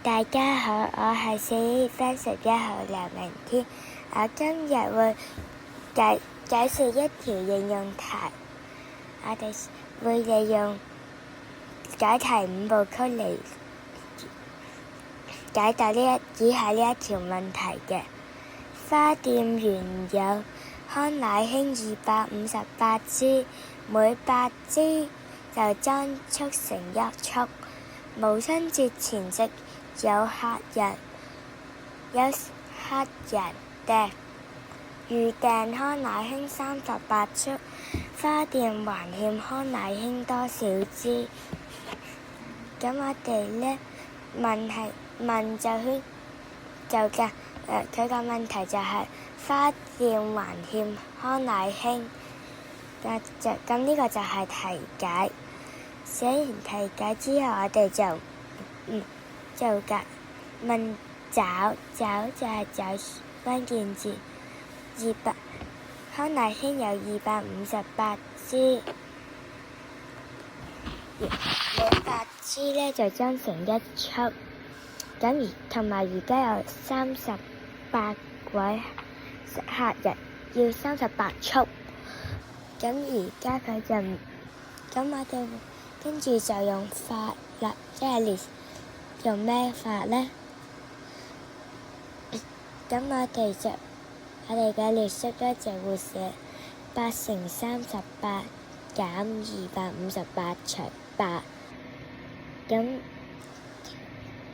大家好，我係小二班11號梁明天。我今日會解釋一條應用題。我哋會利用解題5部曲嚟解答以下呢一條問題嘅。花店原有康乃馨258支，每8支就裝束成1束。母親節前夕有客人訂預訂康乃馨38束，花店還欠康乃馨多少支？咁我哋呢佢個問題就係花店還欠康乃馨，咁呢個就係題解。寫完題解之後，我哋就問找就係找關鍵字。康乃馨有258支，每8支呢就裝成1束。同埋而家有38位客人要38束。咁而家我哋跟住就用法啦，即係用咩法呢？咁我哋嘅列式呢就會寫8乘38減258除8。咁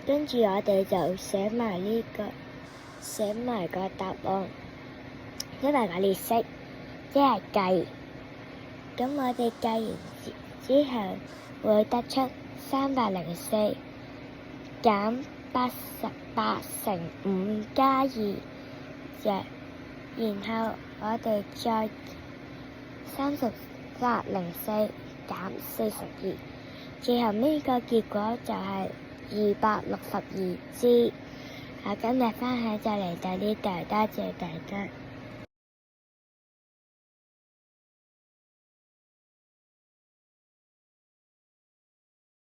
跟住我哋就寫埋個答案，因為個列式即係計。咁我哋計完之後會得出304減88乘5加2，然後我哋再304減42，最後呢個結果就係262支。我今日分享就嚟到呢度，多謝大家。